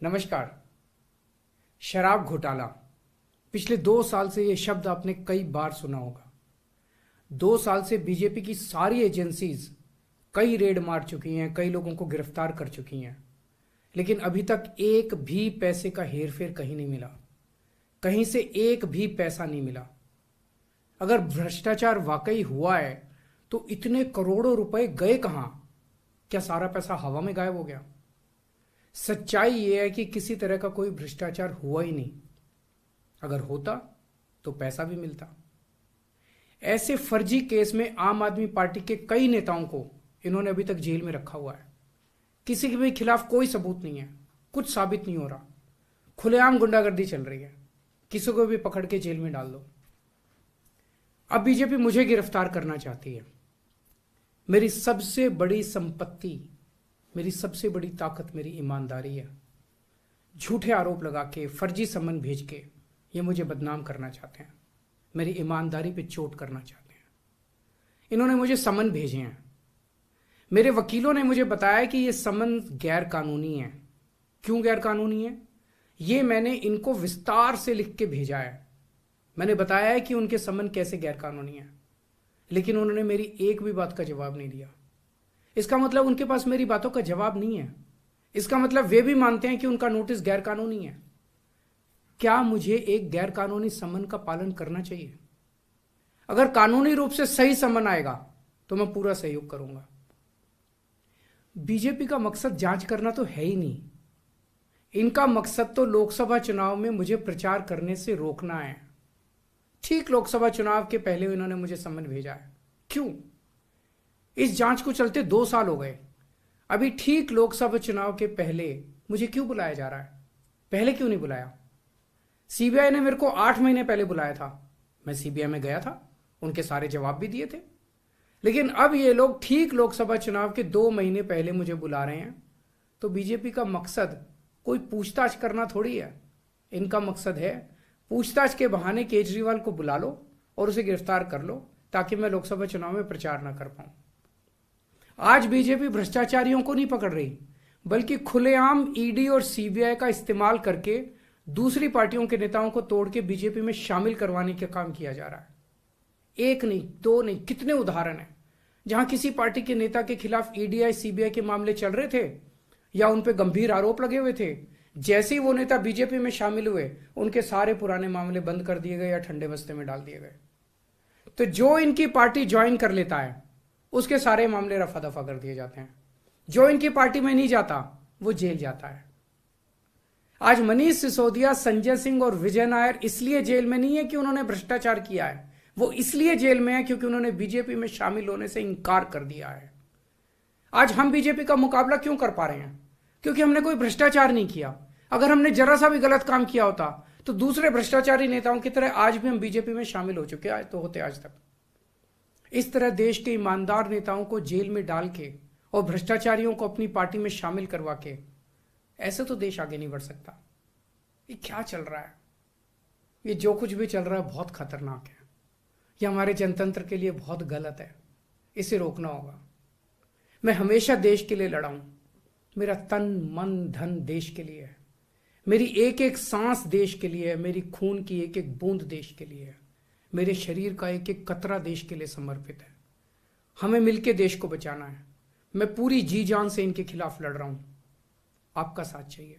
नमस्कार। शराब घोटाला। पिछले 2 साल से यह शब्द आपने कई बार सुना होगा। 2 साल से बीजेपी की सारी एजेंसीज कई रेड मार चुकी हैं, कई लोगों को गिरफ्तार कर चुकी हैं, लेकिन अभी तक एक भी पैसे का हेरफेर कहीं नहीं मिला। कहीं से एक भी पैसा नहीं मिला। अगर भ्रष्टाचार वाकई हुआ है तो इतने करोड़ों रुपए गए कहां? क्या सारा पैसा हवा में गायब हो गया? सच्चाई यह है कि किसी तरह का कोई भ्रष्टाचार हुआ ही नहीं। अगर होता तो पैसा भी मिलता। ऐसे फर्जी केस में आम आदमी पार्टी के कई नेताओं को इन्होंने अभी तक जेल में रखा हुआ है। किसी के भी खिलाफ कोई सबूत नहीं है, कुछ साबित नहीं हो रहा, खुलेआम गुंडागर्दी चल रही है। किसी को भी पकड़ के जेल में डाल दो। अब बीजेपी मुझे गिरफ्तार करना चाहती है। मेरी सबसे बड़ी संपत्ति, मेरी सबसे बड़ी ताकत मेरी ईमानदारी है। झूठे आरोप लगा के, फर्जी सम्मन भेज के ये मुझे बदनाम करना चाहते हैं, मेरी ईमानदारी पे चोट करना चाहते हैं। इन्होंने मुझे सम्मन भेजे हैं। मेरे वकीलों ने मुझे बताया कि ये सम्मन गैर कानूनी है। क्यों गैर कानूनी है? ये मैंने इनको विस्तार से लिख के भेजा है। मैंने बताया है कि उनके सम्मन कैसे गैर कानूनी है, लेकिन उन्होंने मेरी एक भी बात का जवाब नहीं दिया। इसका मतलब उनके पास मेरी बातों का जवाब नहीं है। इसका मतलब वे भी मानते हैं कि उनका नोटिस गैर कानूनी है। क्या मुझे एक गैर कानूनी सम्मन का पालन करना चाहिए? अगर कानूनी रूप से सही सम्मन आएगा तो मैं पूरा सहयोग करूंगा। बीजेपी का मकसद जांच करना तो है ही नहीं। इनका मकसद तो लोकसभा चुनाव में मुझे प्रचार करने से रोकना है। ठीक लोकसभा चुनाव के पहले इन्होंने मुझे सम्मन भेजा है। क्यों? इस जांच को चलते 2 साल हो गए। अभी ठीक लोकसभा चुनाव के पहले मुझे क्यों बुलाया जा रहा है? पहले क्यों नहीं बुलाया? सीबीआई ने मेरे को 8 महीने पहले बुलाया था। मैं सीबीआई में गया था, उनके सारे जवाब भी दिए थे। लेकिन अब ये लोग ठीक लोकसभा चुनाव के 2 महीने पहले मुझे बुला रहे हैं। तो बीजेपी का मकसद कोई पूछताछ करना थोड़ी है। इनका मकसद है पूछताछ के बहाने केजरीवाल को बुला लो और उसे गिरफ्तार कर लो, ताकि मैं लोकसभा चुनाव में प्रचार ना कर पाऊं। आज बीजेपी भ्रष्टाचारियों को नहीं पकड़ रही, बल्कि खुलेआम ईडी और सीबीआई का इस्तेमाल करके दूसरी पार्टियों के नेताओं को तोड़ के बीजेपी में शामिल करवाने का काम किया जा रहा है। एक नहीं, दो नहीं, कितने उदाहरण हैं जहां किसी पार्टी के नेता के खिलाफ ईडीआई सीबीआई के मामले चल रहे थे या उन पे गंभीर आरोप लगे हुए थे। जैसे ही वो नेता बीजेपी में शामिल हुए, उनके सारे पुराने मामले बंद कर दिए गए या ठंडे बस्ते में डाल दिए गए। तो जो इनकी पार्टी ज्वाइन कर लेता है उसके सारे मामले रफा दफा कर दिए जाते हैं। जो इनकी पार्टी में नहीं जाता वो जेल जाता है। आज मनीष सिसोदिया, संजय सिंह और विजय नायर इसलिए जेल में नहीं है कि उन्होंने भ्रष्टाचार किया है। वो इसलिए जेल में है क्योंकि उन्होंने बीजेपी में शामिल होने से इंकार कर दिया है। आज हम बीजेपी का मुकाबला क्यों कर पा रहे हैं? क्योंकि हमने कोई भ्रष्टाचार नहीं किया। अगर हमने जरा सा भी गलत काम किया होता तो दूसरे भ्रष्टाचारी नेताओं की तरह आज भी हम बीजेपी में शामिल हो चुके तो होते आज तक। इस तरह देश के ईमानदार नेताओं को जेल में डाल के और भ्रष्टाचारियों को अपनी पार्टी में शामिल करवा के ऐसे तो देश आगे नहीं बढ़ सकता। ये क्या चल रहा है? ये जो कुछ भी चल रहा है बहुत खतरनाक है। ये हमारे जनतंत्र के लिए बहुत गलत है। इसे रोकना होगा। मैं हमेशा देश के लिए लड़ा हूं। मेरा तन मन धन देश के लिए है। मेरी एक एक सांस देश के लिए है। मेरी खून की एक एक बूंद देश के लिए है। मेरे शरीर का एक एक कतरा देश के लिए समर्पित है। हमें मिलकर देश को बचाना है। मैं पूरी जी जान से इनके खिलाफ लड़ रहा हूं। आपका साथ चाहिए।